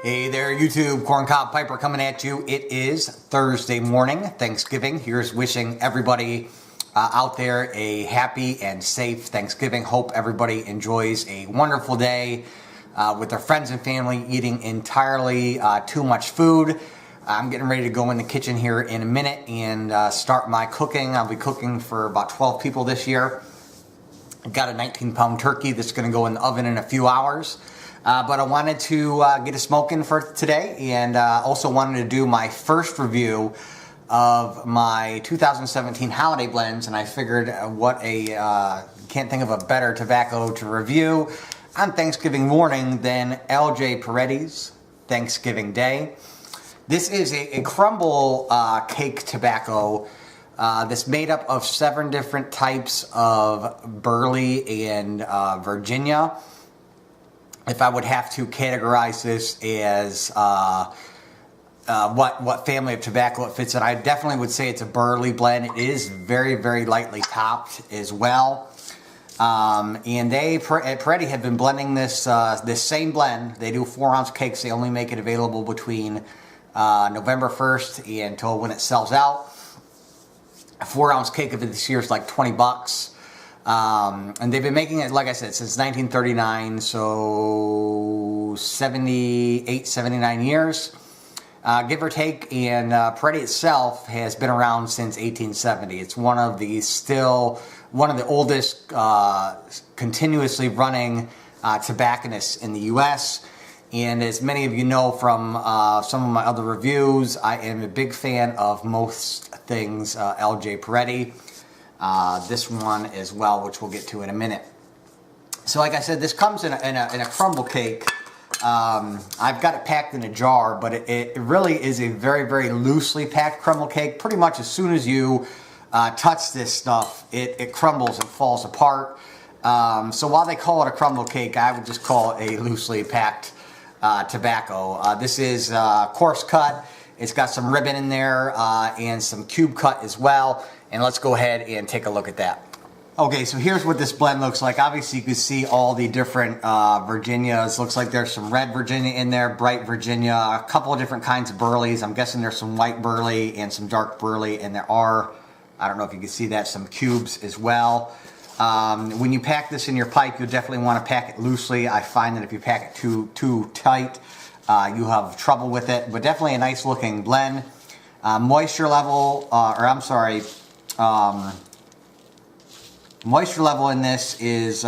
Hey there, YouTube. Corncob Piper coming at you. It is Thursday morning, Thanksgiving. Here's wishing everybody out there a happy and safe Thanksgiving. Hope everybody enjoys a wonderful day with their friends and family, eating entirely too much food. I'm getting ready to go in the kitchen here in a minute and start my cooking. I'll be cooking for about 12 people this year. I've got a 19-pound turkey that's going to go in the oven in a few hours. But I wanted to get a smoking for today, and also wanted to do my first review of my 2017 holiday blends, and I figured can't think of a better tobacco to review on Thanksgiving morning than LJ Peretti's Thanksgiving Day. This is a crumble cake tobacco that's made up of 7 different types of burley and Virginia. If I would have to categorize this as what family of tobacco it fits in, I definitely would say it's a burley blend. It is very, very lightly topped as well. And they at Peretti have been blending this same blend. They do 4-ounce cakes. They only make it available between November 1st until when it sells out. A 4-ounce cake of it this year is like $20. And they've been making it, like I said, since 1939, so 78, 79 years, give or take. And Peretti itself has been around since 1870. It's one of the oldest continuously running tobacconists in the U.S. And as many of you know from some of my other reviews, I am a big fan of most things LJ Peretti. This one as well, which we'll get to in a minute. So like I said, this comes in a crumble cake. I've got it packed in a jar, but it really is a very, very loosely packed crumble cake. Pretty much as soon as you touch this stuff, it crumbles and falls apart. So while they call it a crumble cake, I would just call it a loosely packed tobacco. This is coarse cut. It's got some ribbon in there and some cube cut as well. And let's go ahead and take a look at that. Okay, so here's what this blend looks like. Obviously, you can see all the different Virginias. Looks like there's some red Virginia in there, bright Virginia, a couple of different kinds of burleys. I'm guessing there's some white burley and some dark burley, and there are, I don't know if you can see that, some cubes as well. When you pack this in your pipe, you'll definitely want to pack it loosely. I find that if you pack it too tight, you have trouble with it, but definitely a nice looking blend. Moisture level in this is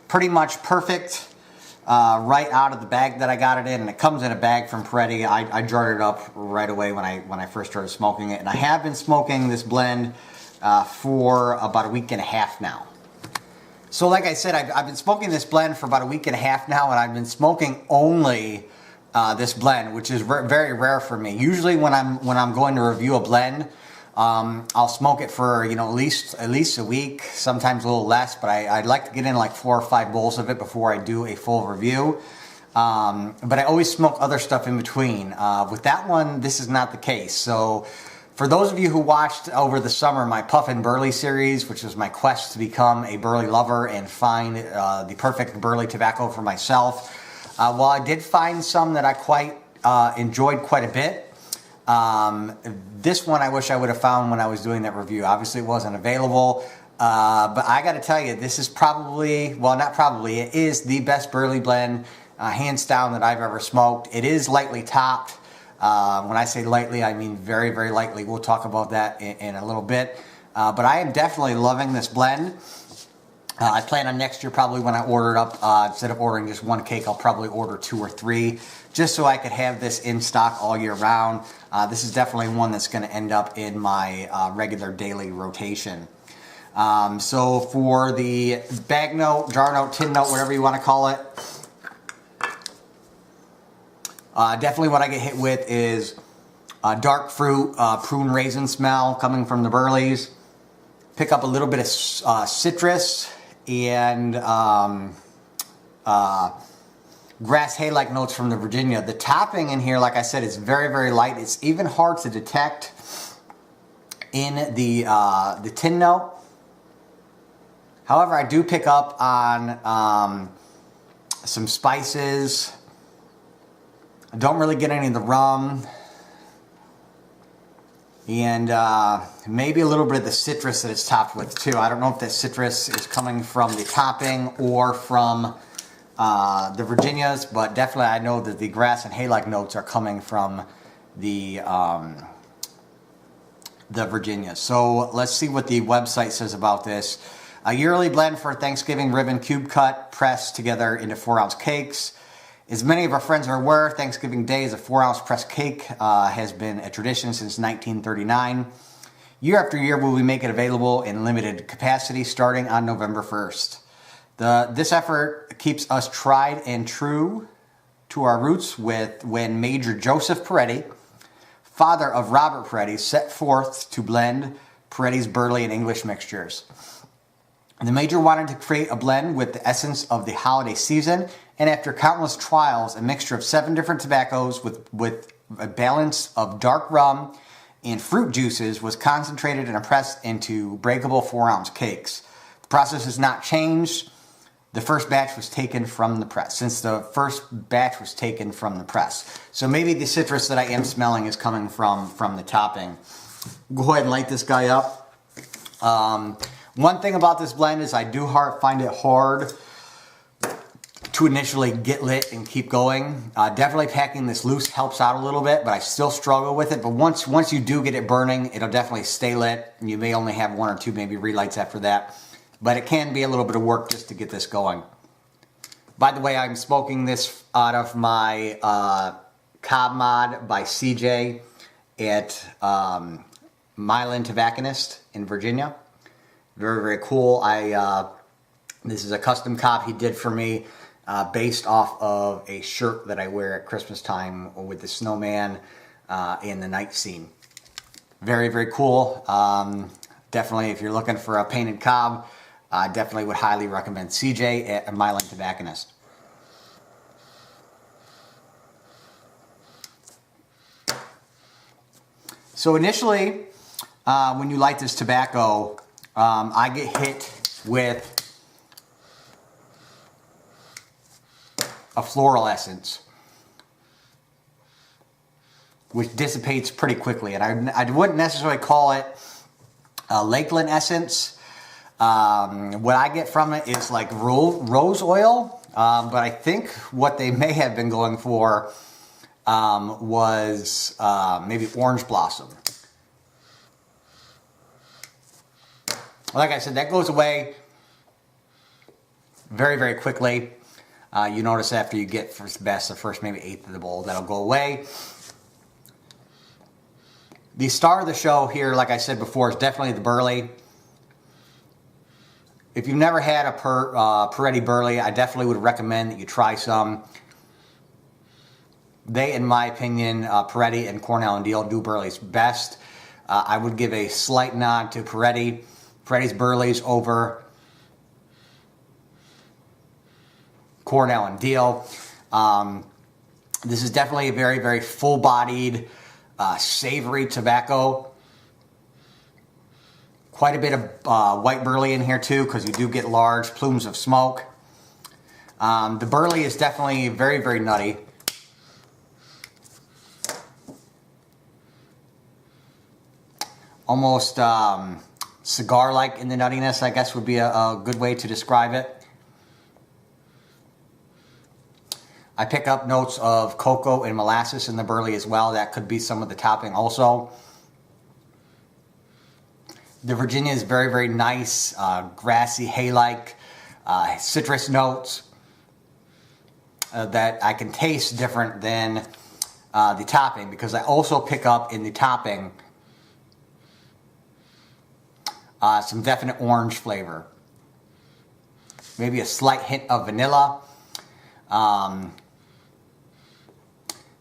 pretty much perfect right out of the bag that I got it in, and it comes in a bag from Peretti. I jarred it up right away when I first started smoking it, and I have been smoking this blend for about a week and a half now. So like I said, I've been smoking this blend for about a week and a half now, and I've been smoking only this blend, which is very rare for me. Usually when I'm going to review a blend, I'll smoke it for at least a week, sometimes a little less, but I'd like to get in like 4 or 5 bowls of it before I do a full review. But I always smoke other stuff in between. With that one, this is not the case. So for those of you who watched over the summer my Puffin Burley series, which was my quest to become a burley lover and find the perfect burley tobacco for myself, while I did find some that I quite enjoyed quite a bit, this one I wish I would have found when I was doing that review. Obviously it wasn't available, but I got to tell you, this is probably, well, not probably, it is the best burley blend, hands down, that I've ever smoked. It is lightly topped. When I say lightly, I mean very, very lightly. We'll talk about that in a little bit. But I am definitely loving this blend. I plan on next year, probably when I order it up, instead of ordering just 1 cake, I'll probably order 2 or 3, just so I could have this in stock all year round. This is definitely one that's going to end up in my regular daily rotation. So for the bag note, jar note, tin note, whatever you want to call it, definitely what I get hit with is dark fruit, prune raisin smell coming from the burleys. Pick up a little bit of citrus and grass hay-like notes from the Virginia. The topping in here, like I said, is very, very light. It's even hard to detect in the tin note. However, I do pick up on some spices, I don't really get any of the rum. And maybe a little bit of the citrus that it's topped with too. I don't know if that citrus is coming from the topping or from the Virginias, but definitely I know that the grass and hay-like notes are coming from the Virginias. So let's see what the website says about this. A yearly blend for Thanksgiving ribbon cube cut, pressed together into 4-ounce cakes. As many of our friends are aware, Thanksgiving Day is a 4-ounce pressed cake has been a tradition since 1939. Year after year, we will make it available in limited capacity starting on November 1st. This effort keeps us tried and true to our roots when Major Joseph Peretti, father of Robert Peretti, set forth to blend Peretti's Burley and English mixtures. The Major wanted to create a blend with the essence of the holiday season, and after countless trials, a mixture of 7 different tobaccos with a balance of dark rum and fruit juices was concentrated and pressed into breakable 4-ounce cakes. The process has not changed. The first batch was taken from the press. So maybe the citrus that I am smelling is coming from the topping. Go ahead and light this guy up. One thing about this blend is I do find it hard to initially get lit and keep going. Definitely packing this loose helps out a little bit, but I still struggle with it. But once you do get it burning, it'll definitely stay lit. And you may only have 1 or 2 maybe relights after that. But it can be a little bit of work just to get this going. By the way, I'm smoking this out of my Cob Mod by CJ at Milan Tobacconist in Virginia. Very, very cool. This is a custom cob he did for me based off of a shirt that I wear at Christmas time with the snowman in the night scene. Very, very cool. Definitely, if you're looking for a painted cob, I definitely would highly recommend CJ at Milan Tobacconist. So initially, when you light this tobacco, I get hit with a floral essence, which dissipates pretty quickly. And I wouldn't necessarily call it a Lakeland essence. What I get from it is like rose oil, but I think what they may have been going for was maybe orange blossom. Like I said, that goes away very, very quickly. You notice after you get the first maybe eighth of the bowl, that'll go away. The star of the show here, like I said before, is definitely the Burley. If you've never had a Peretti Burley, I definitely would recommend that you try some. They, in my opinion, Peretti and Cornell and Deal do Burley's best. I would give a slight nod to Peretti. Peretti's Burley's over Cornell and Deal. This is definitely a very, very full-bodied, savory tobacco. Quite a bit of white Burley in here too, because you do get large plumes of smoke. The Burley is definitely very, very nutty. Almost cigar-like in the nuttiness, I guess would be a good way to describe it. I pick up notes of cocoa and molasses in the Burley as well. That could be some of the topping also. The Virginia is very, very nice, grassy, hay-like, citrus notes that I can taste different than the topping, because I also pick up in the topping some definite orange flavor. Maybe a slight hint of vanilla.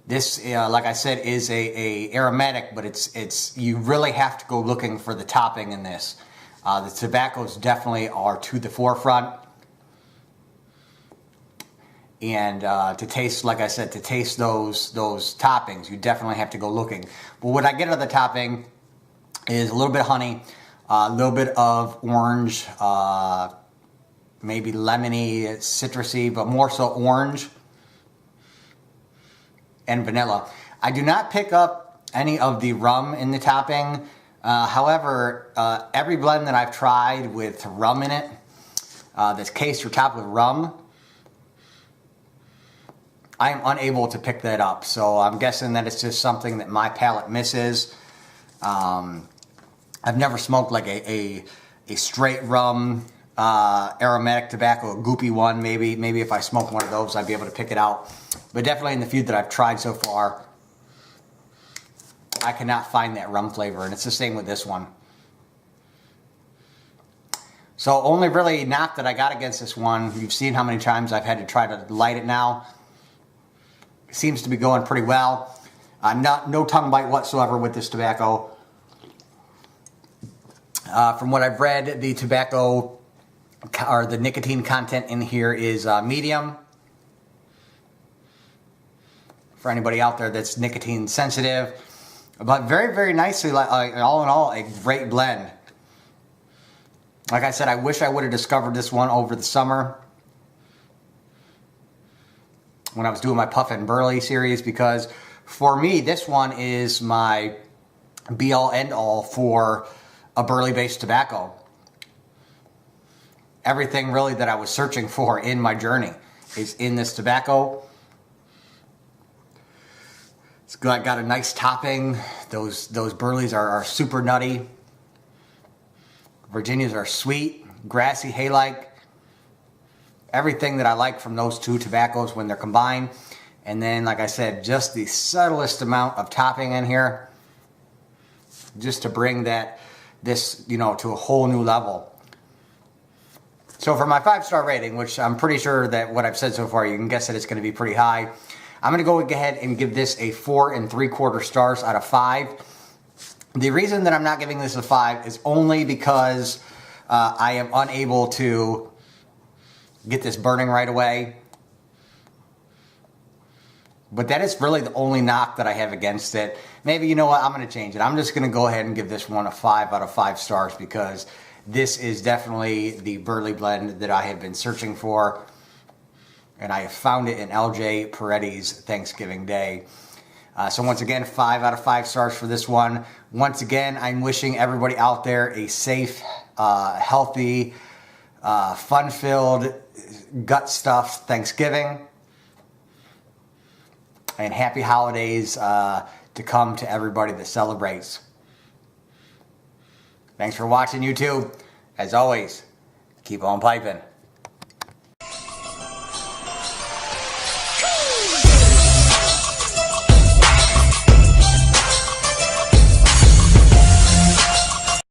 This, like I said, is a aromatic, but it's you really have to go looking for the topping in this. The tobaccos definitely are to the forefront. And to taste, like I said, to taste those toppings, you definitely have to go looking. But what I get out of the topping is a little bit of honey, a little bit of orange, maybe lemony, citrusy, but more so orange. and vanilla. I do not pick up any of the rum in the topping. However, every blend that I've tried with rum in it, that's cased or topped with rum, I am unable to pick that up. So I'm guessing that it's just something that my palate misses. I've never smoked like a straight rum aromatic tobacco, a goopy one. Maybe if I smoke one of those, I'd be able to pick it out. But definitely in the few that I've tried so far, I cannot find that rum flavor, and it's the same with this one. So only really knock that I got against this one, you've seen how many times I've had to try to light it now. It seems to be going pretty well. No tongue bite whatsoever with this tobacco. From what I've read, the tobacco or the nicotine content in here is medium. For anybody out there that's nicotine sensitive. But very, very nicely, all in all, a great blend. Like I said, I wish I would have discovered this one over the summer when I was doing my Puffin Burley series, because for me, this one is my be-all, end-all for a Burley-based tobacco. Everything really that I was searching for in my journey is in this tobacco. It's got a nice topping. Those Burleys are super nutty. Virginias are sweet, grassy, hay-like. Everything that I like from those two tobaccos when they're combined. And then, like I said, just the subtlest amount of topping in here, just to bring this to a whole new level. So for my 5-star rating, which I'm pretty sure that what I've said so far, you can guess that it's going to be pretty high. I'm going to go ahead and give this a 4 3/4 stars out of 5. The reason that I'm not giving this a 5 is only because I am unable to get this burning right away. But that is really the only knock that I have against it. Maybe, you know what, I'm going to change it. I'm just going to go ahead and give this one a 5 out of 5 stars, because this is definitely the Burley blend that I have been searching for. And I have found it in LJ Peretti's Thanksgiving Day. So once again, 5 out of 5 stars for this one. Once again, I'm wishing everybody out there a safe, healthy, fun-filled, gut-stuffed Thanksgiving. And happy holidays to come to everybody that celebrates. Thanks for watching, YouTube. As always, keep on piping.